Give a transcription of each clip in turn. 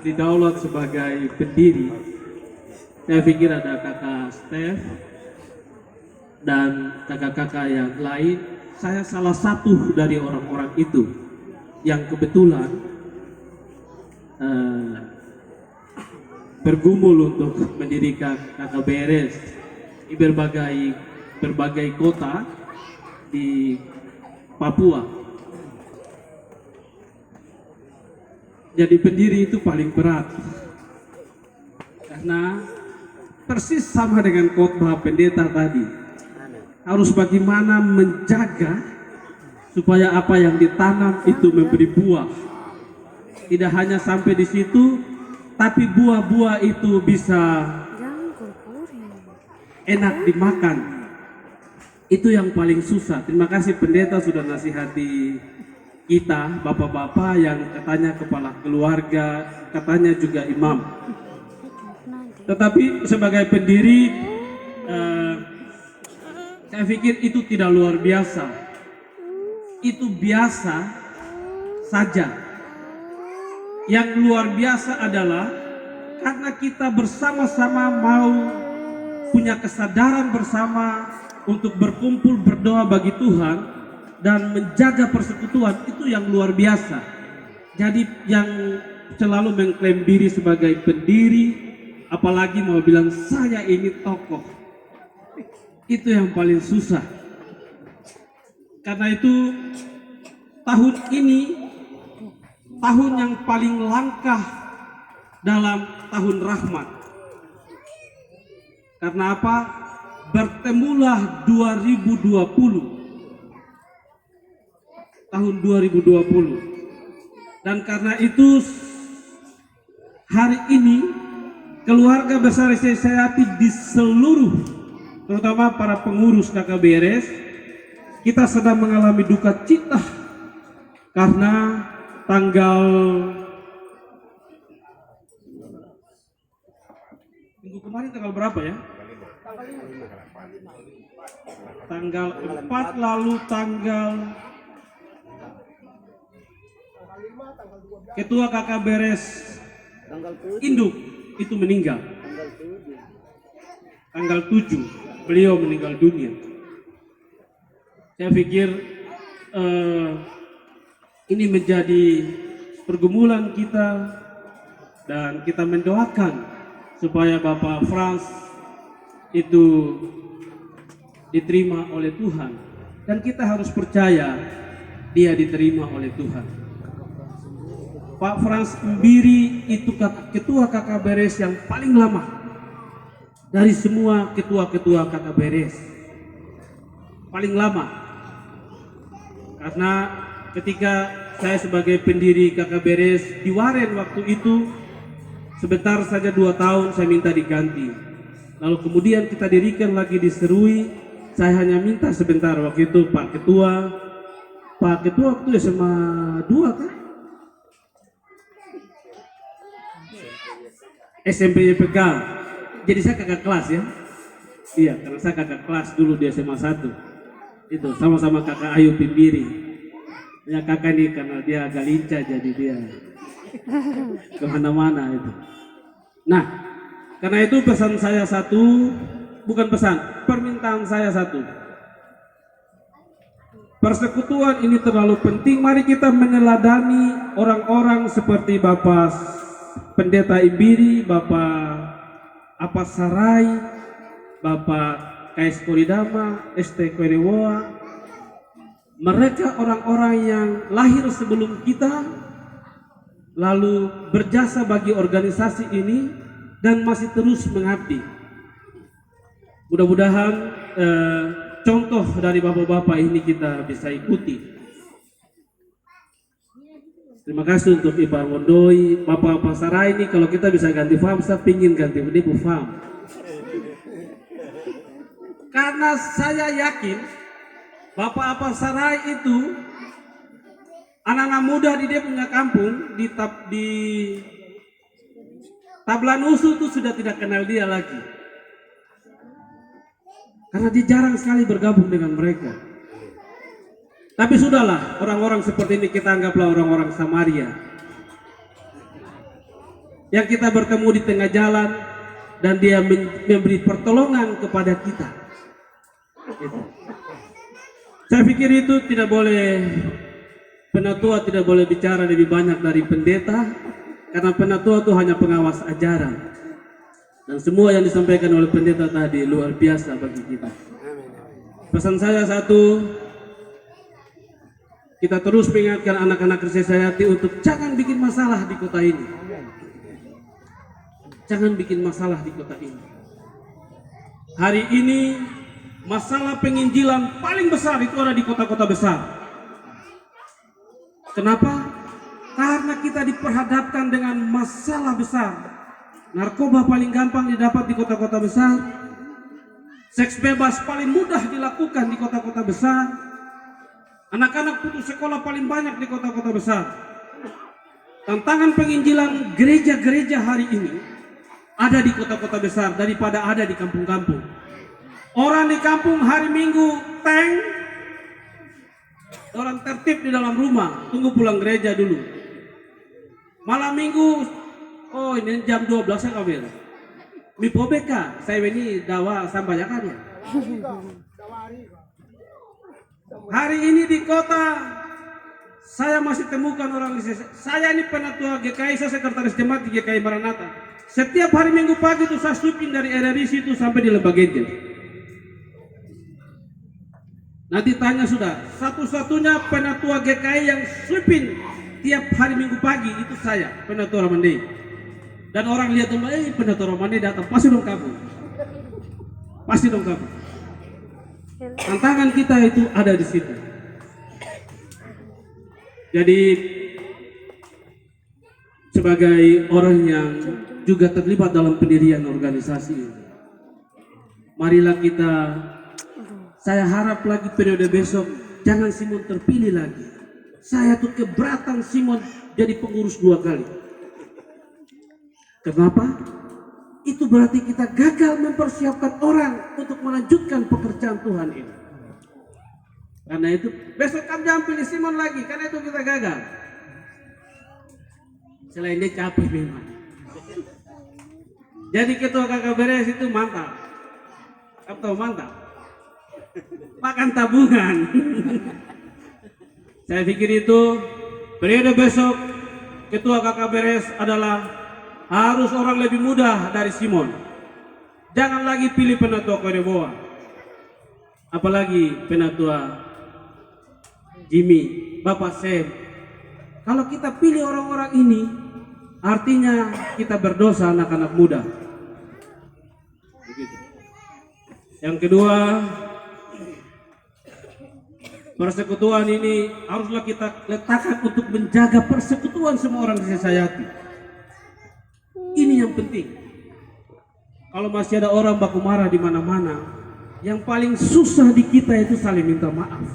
didaulat sebagai pendiri, saya pikir ada kakak Steph dan kakak-kakak yang lain. Saya salah satu dari orang-orang itu yang kebetulan bergumul untuk mendirikan KKBRS di berbagai kota di Papua. Jadi pendiri itu paling berat karena persis sama dengan khotbah pendeta tadi, harus bagaimana menjaga supaya apa yang ditanam itu memberi buah. Tidak hanya sampai di situ, tapi buah-buah itu bisa enak dimakan. Itu yang paling susah. Terima kasih pendeta sudah nasihati kita, bapak-bapak yang katanya kepala keluarga, katanya juga imam. Tetapi sebagai pendiri, saya pikir itu tidak luar biasa. Itu biasa saja. Yang luar biasa adalah karena kita bersama-sama mau punya kesadaran bersama untuk berkumpul berdoa bagi Tuhan dan menjaga persekutuan, itu yang luar biasa. Jadi yang selalu mengklaim diri sebagai pendiri, apalagi mau bilang saya ini tokoh, itu yang paling susah. Karena itu tahun ini tahun yang paling langka dalam tahun rahmat. Karena apa? Bertemulah 2020, tahun 2020, dan karena itu hari ini keluarga besar SCCAP di seluruh, terutama para pengurus KKBRS, kita sedang mengalami duka cita karena minggu kemarin tanggal berapa ya? Tanggal 4, lalu tanggal Ketua KKBRS Induk itu meninggal. Tanggal 7 beliau meninggal dunia. Saya pikir ini menjadi pergumulan kita, dan kita mendoakan supaya Bapak Frans itu diterima oleh Tuhan, dan kita harus percaya dia diterima oleh Tuhan. Pak Frans Mbiri itu ketua KKBRS yang paling lama dari semua ketua-ketua KKBRS, paling lama. Karena ketika saya sebagai pendiri KKBRS di Waren waktu itu, sebentar saja 2 tahun saya minta diganti. Lalu kemudian kita dirikan lagi di Serui, saya hanya minta sebentar waktu itu Pak Ketua waktu SMA 2 kan? SMP YPK. Jadi saya kakak kelas ya. Iya, karena saya kakak kelas dulu di SMA 1. Itu sama-sama kakak Ayu Pimpiri. Ya kakak nih karena dia agak lincah, jadi dia kemana-mana itu. Nah, karena itu pesan saya satu, bukan pesan, permintaan saya satu. Persekutuan ini terlalu penting. Mari kita meneladani orang-orang seperti Bapak Pendeta Imbiri, Bapak Apas Sarai, Bapak Kais Koridama, ST Korewoa. Mereka orang-orang yang lahir sebelum kita, lalu berjasa bagi organisasi ini dan masih terus mengabdi. Mudah-mudahan contoh dari bapak-bapak ini kita bisa ikuti. Terima kasih untuk Ibu Wondoi, Bapak Pasarai ini. Kalau kita bisa ganti fam, saya pingin ganti Bu fam. Karena saya yakin Bapak Pasarai itu anak-anak muda di dia punya kampung di Tablanusu itu sudah tidak kenal dia lagi. Karena dia jarang sekali bergabung dengan mereka. Tapi sudahlah, orang-orang seperti ini kita anggaplah orang-orang Samaria. yang kita bertemu di tengah jalan dan dia memberi pertolongan kepada kita. Gitu. Saya pikir itu tidak boleh, penatua tidak boleh bicara lebih banyak dari pendeta, karena penatua itu hanya pengawas ajaran. Dan semua yang disampaikan oleh pendeta tadi luar biasa bagi kita. Pesan saya satu, kita terus mengingatkan anak-anak Krisayati untuk jangan bikin masalah di kota ini. Jangan bikin masalah di kota ini. Hari ini masalah penginjilan paling besar itu ada di kota-kota besar. Kenapa? Karena kita diperhadapkan dengan masalah besar. Narkoba paling gampang didapat di kota-kota besar. Seks bebas paling mudah dilakukan di kota-kota besar. Anak-anak putus sekolah paling banyak di kota-kota besar. Tantangan penginjilan gereja-gereja hari ini ada di kota-kota besar daripada ada di kampung-kampung. Orang di kampung hari Minggu tank, orang tertib di dalam rumah, tunggu pulang gereja dulu. Malam Minggu, oh ini jam 12 ya kabel. Mi pobeka, saya ini dawa sambayakan ya. Hari ini di kota, saya masih temukan orang di saya ini penatua GKI, saya sekretaris jemaat di GKI Maranatha. Setiap hari Minggu pagi itu saya sweeping dari RRI situ sampai di Lembagenjen. Nanti tanya sudah, satu-satunya penatua GKI yang sweeping tiap hari Minggu pagi itu saya, penatua Ramande. Dan orang lihat tuh, penatua Ramande datang, pasti dong kamu. Pasti dong kamu. Tantangan kita itu ada di situ. Jadi sebagai orang yang juga terlibat dalam pendirian organisasi ini, marilah kita, saya harap lagi periode besok jangan Simon terpilih lagi. Saya tuh keberatan Simon jadi pengurus 2 kali. Kenapa? Itu berarti kita gagal mempersiapkan orang untuk melanjutkan pekerjaan Tuhan ini. Karena itu besok kami jangan pilih Simon lagi, karena itu kita gagal. Selain dia capek memang. Jadi ketua KKBRS itu mantap. Atau mantap. Makan tabungan. Saya pikir itu periode besok ketua KKBRS adalah harus orang lebih muda dari Simon. Jangan lagi pilih penatua Kodeboa, apalagi penatua Jimmy, Bapak Sem. Kalau kita pilih orang-orang ini, artinya kita berdosa anak-anak muda. Begitu. Yang kedua, persekutuan ini haruslah kita letakkan untuk menjaga persekutuan semua orang di Krisayati. Ini yang penting. Kalau masih ada orang baku marah di mana-mana, yang paling susah di kita itu saling minta maaf.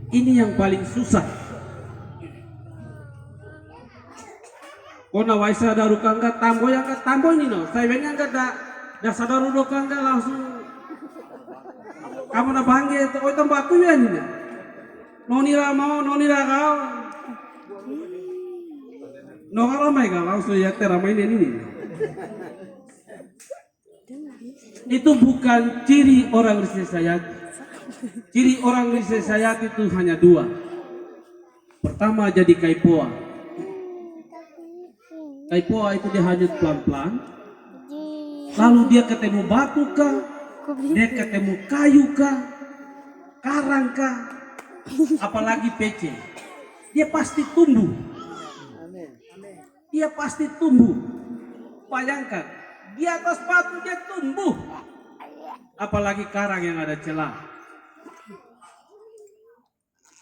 Ini yang paling susah. Kona waisa daru kangga tambo yang ka tambo ini no. Saya bengang ka da sadaru do kangga langsung. Kamu na bangge to oi tambah aku ya ini. Nonira mau nonira kau. No ramai kau langsung ya teramai ini. Itu bukan ciri orang Krisayati. Ciri orang Krisayati itu hanya 2. Pertama jadi kaipoa. Kaipoa itu dia hanyut pelan-pelan. Lalu dia ketemu batu kah? Dia ketemu kayu kah? Karang kah? Apalagi pece. Dia pasti tumbuh. Dia pasti tumbuh. Bayangkan, di atas batu dia tumbuh. Apalagi karang yang ada celah.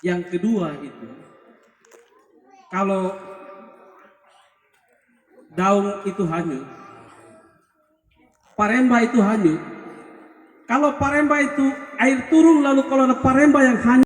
Yang kedua itu, kalau daun itu hanyut, paremba itu hanyut. Kalau paremba itu air turun, lalu kalau ada paremba yang hanyut,